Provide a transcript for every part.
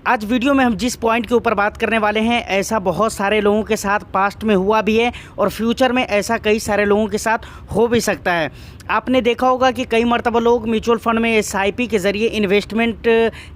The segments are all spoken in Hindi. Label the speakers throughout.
Speaker 1: आज वीडियो में हम जिस पॉइंट के ऊपर बात करने वाले हैं, ऐसा बहुत सारे लोगों के साथ पास्ट में हुआ भी है और फ्यूचर में ऐसा कई सारे लोगों के साथ हो भी सकता है। आपने देखा होगा कि कई मरतबा लोग म्यूचुअल फंड में एसआईपी के ज़रिए इन्वेस्टमेंट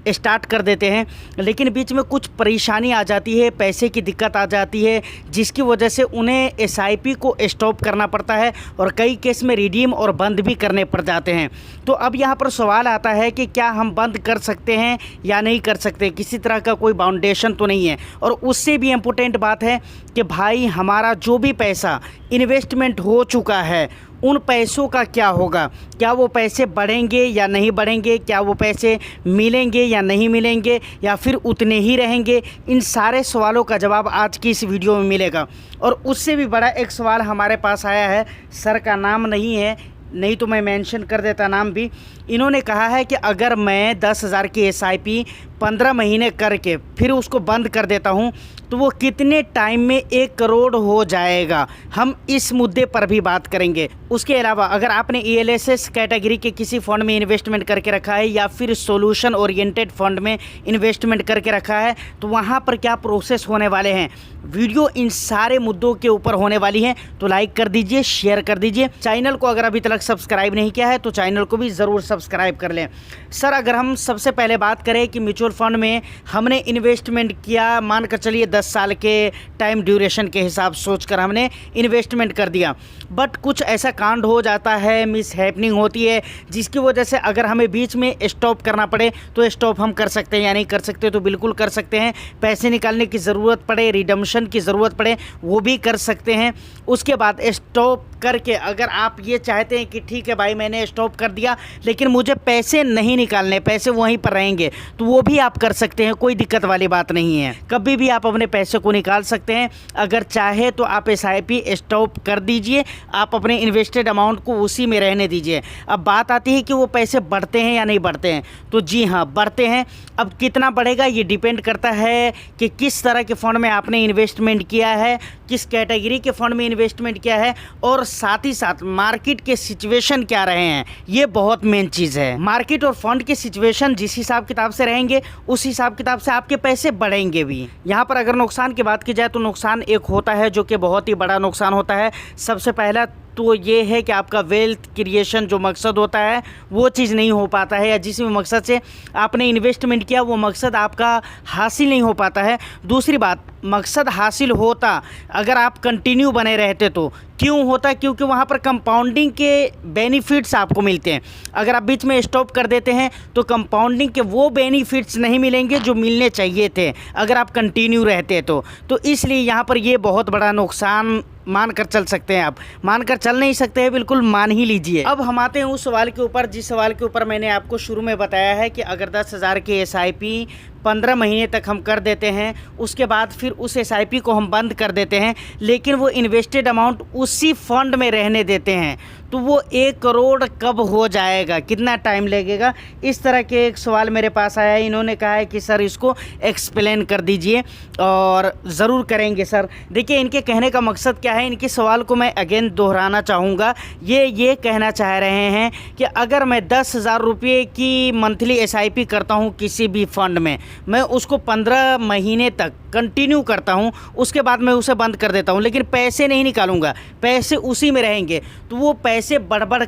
Speaker 1: स्टार्ट कर देते हैं, लेकिन बीच में कुछ परेशानी आ जाती है, पैसे की दिक्कत आ जाती है, जिसकी वजह से उन्हें एसआईपी को स्टॉप करना पड़ता है और कई केस में रिडीम और बंद भी करने पड़ जाते हैं। तो अब यहाँ पर सवाल आता है कि क्या हम बंद कर सकते हैं या नहीं कर सकते, किसी तरह का कोई बाउंडेशन तो नहीं है। और उससे भी इम्पोर्टेंट बात है कि भाई हमारा जो भी पैसा इन्वेस्टमेंट हो चुका है उन पैसों का क्या होगा, क्या वो पैसे बढ़ेंगे या नहीं बढ़ेंगे, क्या वो पैसे मिलेंगे या नहीं मिलेंगे, या फिर उतने ही रहेंगे। इन सारे सवालों का जवाब आज की इस वीडियो में मिलेगा। और उससे भी बड़ा एक सवाल हमारे पास आया है, सर का नाम नहीं है, नहीं तो मैं मेंशन कर देता नाम भी। इन्होंने कहा है कि अगर मैं 10,000 की एसआईपी 15 महीने करके फिर उसको बंद कर देता हूं तो वो कितने टाइम में 1 करोड़ हो जाएगा। हम इस मुद्दे पर भी बात करेंगे। उसके अलावा अगर आपने ईएलएसएस कैटेगरी के किसी फंड में इन्वेस्टमेंट करके रखा है या फिर सोल्यूशन ओरिएंटेड फंड में इन्वेस्टमेंट करके रखा है तो वहाँ पर क्या प्रोसेस होने वाले हैं, वीडियो इन सारे मुद्दों के ऊपर होने वाली है। तो लाइक कर दीजिए, शेयर कर दीजिए। चैनल को अगर अभी तक सब्सक्राइब नहीं किया है तो चैनल को भी ज़रूर सब्सक्राइब कर लें। सर अगर हम सबसे पहले बात करें कि म्यूचुअल फंड में हमने इन्वेस्टमेंट किया, मान कर चलिए 10 साल के टाइम ड्यूरेशन के हिसाब सोचकर हमने इन्वेस्टमेंट कर दिया, बट कुछ ऐसा कांड हो जाता है, मिस हैपनिंग होती है, जिसकी वजह से अगर हमें बीच में स्टॉप करना पड़े तो स्टॉप हम कर सकते हैं या नहीं कर सकते, तो बिल्कुल कर सकते हैं। पैसे निकालने की ज़रूरत पड़े, रिडम्पशन की ज़रूरत पड़े, वो भी कर सकते हैं। उसके बाद स्टॉप करके अगर आप ये चाहते हैं कि ठीक है भाई मैंने स्टॉप कर दिया लेकिन मुझे पैसे नहीं निकालने, पैसे वहीं पर रहेंगे, तो वो भी आप कर सकते हैं, कोई दिक्कत वाली बात नहीं है। कभी भी आप अपने पैसे को निकाल सकते हैं। अगर चाहे तो आप एसआईपी स्टॉप कर दीजिए, आप अपने इन्वेस्टेड अमाउंट को उसी में रहने दीजिए। अब बात आती है कि वो पैसे बढ़ते हैं या नहीं बढ़ते हैं, तो जी हाँ बढ़ते हैं। अब कितना बढ़ेगा ये डिपेंड करता है कि किस तरह के फ़ंड में आपने इन्वेस्टमेंट किया है, किस कैटेगरी के फ़ंड में इन्वेस्टमेंट किया है, और साथ ही साथ मार्केट के सिचुएशन क्या रहे हैं। ये बहुत मेन चीज़ है। मार्केट और फंड के सिचुएशन जिस हिसाब किताब से रहेंगे उस हिसाब किताब से आपके पैसे बढ़ेंगे भी। यहाँ पर अगर नुकसान की बात की जाए तो नुकसान एक होता है जो कि बहुत ही बड़ा नुकसान होता है। सबसे पहला तो ये है कि आपका वेल्थ क्रिएशन जो मकसद होता है वो चीज़ नहीं हो पाता है, या जिस भी मकसद से आपने इन्वेस्टमेंट किया वो मकसद आपका हासिल नहीं हो पाता है। दूसरी बात, मकसद हासिल होता अगर आप कंटिन्यू बने रहते तो क्यों होता, क्योंकि वहाँ पर कंपाउंडिंग के बेनिफिट्स आपको मिलते हैं। अगर आप बीच में स्टॉप कर देते हैं तो कंपाउंडिंग के वो बेनिफिट्स नहीं मिलेंगे जो मिलने चाहिए थे अगर आप कंटिन्यू रहते तो इसलिए यहाँ पर ये बहुत बड़ा नुकसान मान कर चल सकते हैं। आप मान कर चल नहीं सकते हैं, बिल्कुल मान ही लीजिए। अब हम आते हैं उस सवाल के ऊपर जिस सवाल के ऊपर मैंने आपको शुरू में बताया है कि अगर 10,000 की एसआईपी 15 महीने तक हम कर देते हैं, उसके बाद फिर उस एसआईपी को हम बंद कर देते हैं, लेकिन वो इन्वेस्टेड अमाउंट उसी फंड में रहने देते हैं, तो वो 1 करोड़ कब हो जाएगा, कितना टाइम लगेगा। इस तरह के एक सवाल मेरे पास आया है। इन्होंने कहा है कि सर इसको एक्सप्लेन कर दीजिए, और ज़रूर करेंगे सर। देखिए इनके कहने का मकसद क्या है, इनके सवाल को मैं अगेन दोहराना चाहूँगा। ये कहना चाह रहे हैं कि अगर मैं 10,000 रुपये की मंथली एसआईपी करता हूँ किसी भी फंड में, मैं उसको 15 महीने तक कंटिन्यू करता हूँ, उसके बाद मैं उसे बंद कर देता हूँ, लेकिन पैसे नहीं निकालूंगा, पैसे उसी में रहेंगे, तो वो पैसे बढ़ बढ़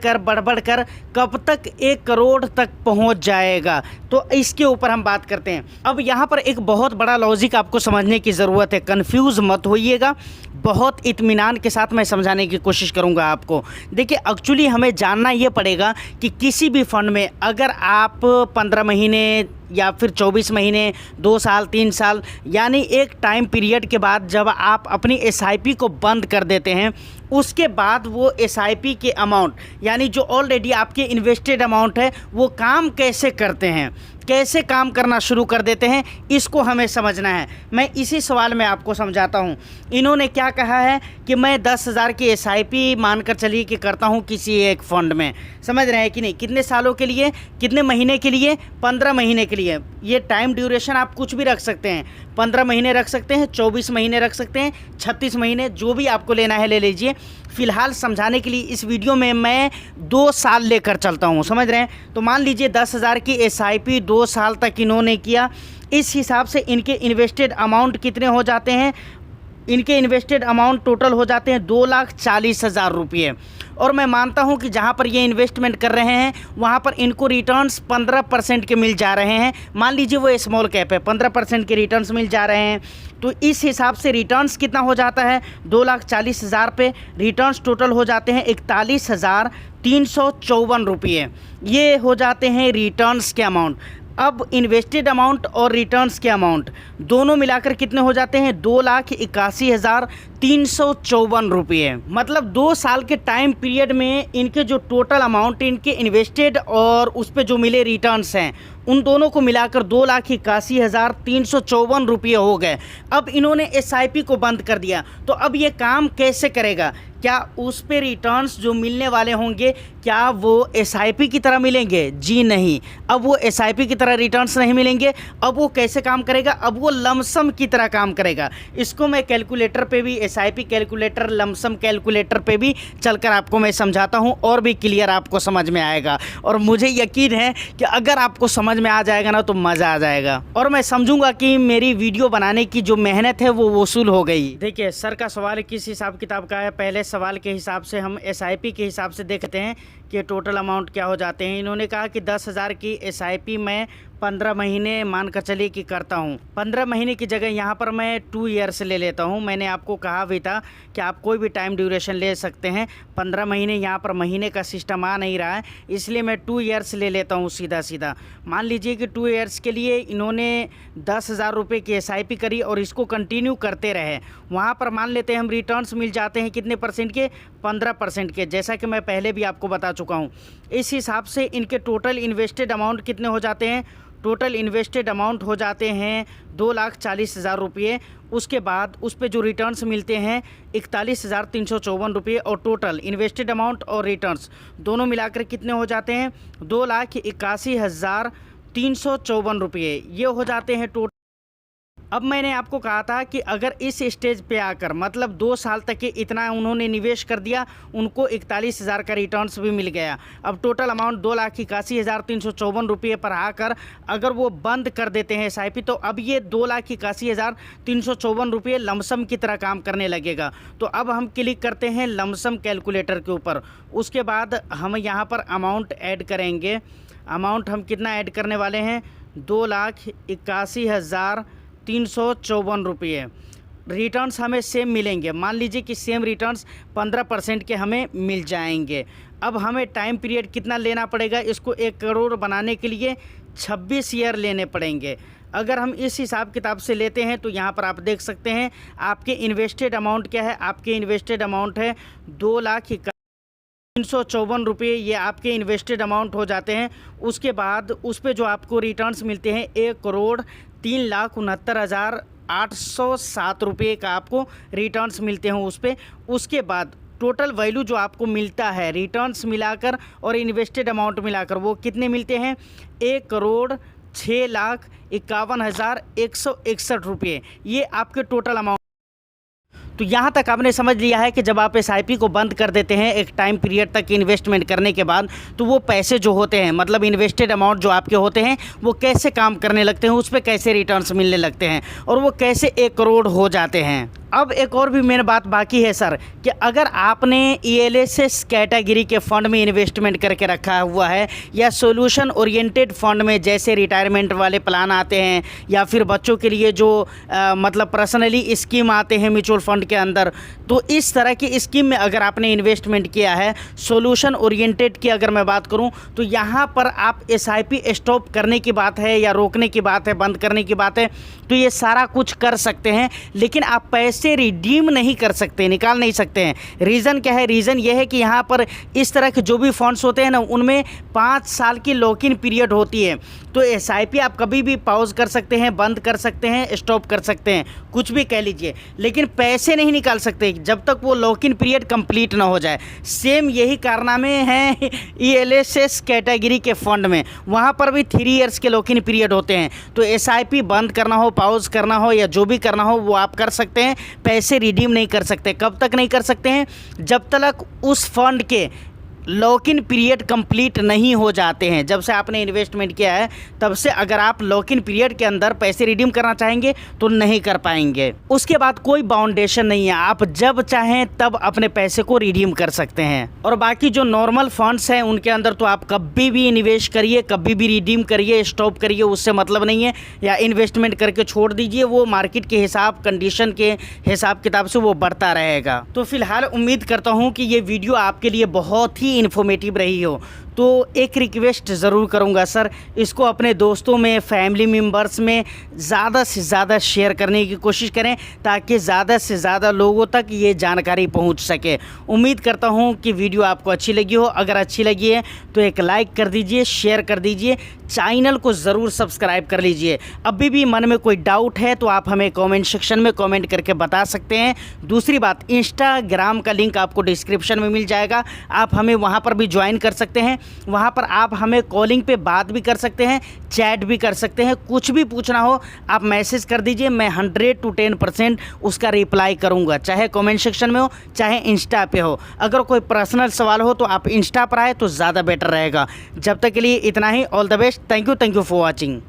Speaker 1: कर कब तक 1 करोड़ तक पहुँच जाएगा। तो इसके ऊपर हम बात करते हैं। अब यहाँ पर एक बहुत बड़ा लॉजिक आपको समझने की ज़रूरत है, कन्फ्यूज़ मत होइएगा, बहुत इत्मीनान के साथ मैं समझाने की कोशिश करूंगा आपको। देखिए एक्चुअली हमें जानना ये पड़ेगा कि किसी भी फंड में अगर आप 15 महीने या फिर 24 महीने, 2 साल, 3 साल, यानी एक टाइम पीरियड के बाद जब आप अपनी एसआईपी को बंद कर देते हैं, उसके बाद वो एसआईपी के अमाउंट यानी जो ऑलरेडी आपके इन्वेस्टेड अमाउंट है वो काम कैसे करते हैं, कैसे काम करना शुरू कर देते हैं, इसको हमें समझना है। मैं इसी सवाल में आपको समझाता हूँ। इन्होंने क्या कहा है कि मैं 10,000 की एसआईपी मानकर चलिए कि करता हूँ किसी एक फ़ंड में, समझ रहे हैं कि नहीं, कितने सालों के लिए, कितने महीने के लिए, 15 महीने के लिए। ये टाइम ड्यूरेशन आप कुछ भी रख सकते हैं, 15 महीने रख सकते हैं, 24 महीने रख सकते हैं, 36 महीने, जो भी आपको लेना है ले लीजिए। फ़िलहाल समझाने के लिए इस वीडियो में मैं 2 साल लेकर चलता हूँ, समझ रहे हैं। तो मान लीजिए 10,000 की SIP 2 साल तक इन्होंने किया, इस हिसाब से इनके इन्वेस्टेड अमाउंट कितने हो जाते हैं, इनके इन्वेस्टेड अमाउंट टोटल हो जाते हैं 2,40,000 रुपये। और मैं मानता हूं कि जहां पर ये इन्वेस्टमेंट कर रहे हैं वहां पर इनको रिटर्न्स 15% के मिल जा रहे हैं। मान लीजिए वो स्मॉल कैप है, 15% के रिटर्न्स मिल जा रहे हैं। तो इस हिसाब से रिटर्न्स कितना हो जाता है, 2,40,000 पे रिटर्न्स टोटल हो जाते हैं 41,354 रुपये। ये हो जाते हैं रिटर्न्स के अमाउंट। अब इन्वेस्टेड अमाउंट और रिटर्न्स के अमाउंट दोनों मिलाकर कितने हो जाते हैं, 2,81,354 रुपये। मतलब 2 साल के टाइम पीरियड में इनके जो टोटल अमाउंट इनके इन्वेस्टेड और उस पर जो मिले रिटर्न्स हैं उन दोनों को मिलाकर 2,81,354 रुपये हो गए। अब इन्होंने SIP को बंद कर दिया, तो अब ये काम कैसे करेगा? क्या उस पे रिटर्न्स जो मिलने वाले होंगे क्या वो SIP की तरह मिलेंगे? जी नहीं, अब वो SIP की तरह रिटर्न्स नहीं मिलेंगे। अब वो कैसे काम करेगा? अब वो लमसम की तरह काम करेगा। इसको मैं कैलकुलेटर पे भी, SIP कैलकुलेटर, लमसम कैलकुलेटर पे भी चलकर आपको मैं समझाता हूँ और भी क्लियर आपको समझ में आएगा। और मुझे यकीन है कि अगर आपको समझ में आ जाएगा ना तो मज़ा आ जाएगा और मैं समझूंगा कि मेरी वीडियो बनाने की जो मेहनत है वो वसूल हो गई। देखिए सर का सवाल किस हिसाब किताब का है, पहले सवाल के हिसाब से हम SIP के हिसाब से देखते हैं कि टोटल अमाउंट क्या हो जाते हैं। इन्होंने कहा कि 10,000 की SIP मैं 15 महीने मानकर चलिए कि करता हूँ। 15 महीने की जगह यहाँ पर मैं 2 ईयर्स ले लेता हूँ। मैंने आपको कहा भी था कि आप कोई भी टाइम ड्यूरेशन ले सकते हैं। 15 महीने यहाँ पर महीने का सिस्टम आ नहीं रहा है, इसलिए मैं 2 ईयर्स ले लेता हूँ सीधा सीधा। मान लीजिए कि 2 ईयर्स के लिए इन्होंने 10,000 रुपये की SIP करी और इसको कंटिन्यू करते रहे। वहाँ पर मान लेते हैं हम रिटर्न्स मिल जाते हैं कितने परसेंट के, 15% के, जैसा कि मैं पहले भी आपको बता चुका हूँ। इस हिसाब से इनके टोटल इन्वेस्टेड अमाउंट कितने हो जाते हैं, टोटल इन्वेस्टेड अमाउंट हो जाते हैं 2,40,000 रुपये। उसके बाद उस पे जो रिटर्न्स मिलते हैं 41,354 रुपये और टोटल इन्वेस्टेड अमाउंट और रिटर्न्स दोनों मिलाकर कितने हो जाते हैं, 2,81,354 रुपये। ये हो जाते हैं टोटल। अब मैंने आपको कहा था कि अगर इस स्टेज पे आकर मतलब 2 साल तक के इतना उन्होंने निवेश कर दिया, उनको 41,000 का रिटर्न्स भी मिल गया। अब टोटल अमाउंट 2,81,354 रुपये पर आकर अगर वो बंद कर देते हैं SIP तो अब ये 2,81,354 रुपये लमसम की तरह काम करने लगेगा। तो अब हम क्लिक करते हैं लमसम कैलकुलेटर के ऊपर। उसके बाद हम यहाँ पर अमाउंट ऐड करेंगे। अमाउंट हम कितना ऐड करने वाले हैं, 2,81,354 रुपये। रिटर्न्स हमें सेम मिलेंगे। मान लीजिए कि सेम रिटर्न्स 15% के हमें मिल जाएंगे। अब हमें टाइम पीरियड कितना लेना पड़ेगा, इसको 1 करोड़ बनाने के लिए 26 ईयर लेने पड़ेंगे। अगर हम इस हिसाब किताब से लेते हैं तो यहाँ पर आप देख सकते हैं आपके इन्वेस्टेड अमाउंट क्या है। आपके इन्वेस्टेड अमाउंट है 2,354 रुपये, ये आपके इन्वेस्टेड अमाउंट हो जाते हैं। उसके बाद उस पे जो आपको रिटर्न्स मिलते हैं 1,03,69,807 रुपये का आपको रिटर्न्स मिलते हैं उस पे। उसके बाद टोटल वैल्यू जो आपको मिलता है रिटर्न्स मिलाकर और इन्वेस्टेड अमाउंट मिलाकर वो कितने मिलते हैं, 1,06,51,161 रुपये। ये आपके टोटल अमाउंट। तो यहाँ तक आपने समझ लिया है कि जब आप SIP को बंद कर देते हैं एक टाइम पीरियड तक इन्वेस्टमेंट करने के बाद, तो वो पैसे जो होते हैं मतलब इन्वेस्टेड अमाउंट जो आपके होते हैं वो कैसे काम करने लगते हैं, उस पर कैसे रिटर्न्स मिलने लगते हैं और वो कैसे 1 करोड़ हो जाते हैं। अब एक और भी मेन बात बाकी है सर कि अगर आपने ELSS कैटेगरी के फ़ंड में इन्वेस्टमेंट करके रखा हुआ है या सोल्यूशन ओरिएंटेड फ़ंड में, जैसे रिटायरमेंट वाले प्लान आते हैं या फिर बच्चों के लिए जो मतलब पर्सनली स्कीम आते हैं म्यूचुअल फ़ंड के अंदर, तो इस तरह की स्कीम में अगर आपने इन्वेस्टमेंट किया है सोल्यूशन ओरिएंटेड की अगर मैं बात करूं तो यहाँ पर आप SIP स्टॉप करने की बात है या रोकने की बात है, बंद करने की बात है, तो ये सारा कुछ कर सकते हैं। लेकिन आप पैसे रिडीम नहीं कर सकते, निकाल नहीं सकते हैं। रीज़न क्या है, रीज़न ये है कि यहाँ पर इस तरह के जो भी फंड्स होते हैं ना उनमें 5 साल की लॉक इन पीरियड होती है। तो SIP आप कभी भी पॉज कर सकते हैं, बंद कर सकते हैं, स्टॉप कर सकते हैं, कुछ भी कह लीजिए, लेकिन पैसे नहीं निकाल सकते जब तक वो लॉक इन पीरियड कंप्लीट ना हो जाए। सेम यही कारनामे हैं ELSS कैटेगरी के फंड में, वहाँ पर भी 3 इयर्स के लॉक इन पीरियड होते हैं। तो SIP बंद करना हो, पॉज करना हो या जो भी करना हो वो आप कर सकते हैं, पैसे रिडीम नहीं कर सकते। कब तक नहीं कर सकते हैं? जब तक उस फंड के लॉक इन पीरियड कंप्लीट नहीं हो जाते हैं। जब से आपने इन्वेस्टमेंट किया है तब से अगर आप लॉक इन पीरियड के अंदर पैसे रिडीम करना चाहेंगे तो नहीं कर पाएंगे। उसके बाद कोई बाउंडेशन नहीं है, आप जब चाहें तब अपने पैसे को रिडीम कर सकते हैं। और बाकी जो नॉर्मल फंड्स हैं उनके अंदर तो आप कभी भी इन्वेस्ट करिए, कभी भी रिडीम करिए, स्टॉप करिए, उससे मतलब नहीं है, या इन्वेस्टमेंट करके छोड़ दीजिए, वो मार्केट के हिसाब कंडीशन के हिसाब किताब से वो बढ़ता रहेगा। तो फिलहाल उम्मीद करता हूँ कि ये वीडियो आपके लिए बहुत ही इन्फॉर्मेटिव रही हो। तो एक रिक्वेस्ट ज़रूर करूँगा सर, इसको अपने दोस्तों में, फैमिली मेम्बर्स में ज़्यादा से ज़्यादा शेयर करने की कोशिश करें ताकि ज़्यादा से ज़्यादा लोगों तक ये जानकारी पहुंच सके। उम्मीद करता हूं कि वीडियो आपको अच्छी लगी हो। अगर अच्छी लगी है तो एक लाइक कर दीजिए, शेयर कर दीजिए, चैनल को ज़रूर सब्सक्राइब कर लीजिए। अभी भी मन में कोई डाउट है तो आप हमें कमेंट सेक्शन में कमेंट करके बता सकते हैं। दूसरी बात, इंस्टाग्राम का लिंक आपको डिस्क्रिप्शन में मिल जाएगा, आप हमें वहाँ पर भी ज्वाइन कर सकते हैं। वहाँ पर आप हमें कॉलिंग पे बात भी कर सकते हैं, चैट भी कर सकते हैं, कुछ भी पूछना हो आप मैसेज कर दीजिए, मैं 100 to 10% उसका रिप्लाई करूँगा, चाहे कमेंट सेक्शन में हो चाहे इंस्टा पे हो। अगर कोई पर्सनल सवाल हो तो आप इंस्टा पर आए तो ज़्यादा बेटर रहेगा। जब तक के लिए इतना ही, all the best, thank you for watching.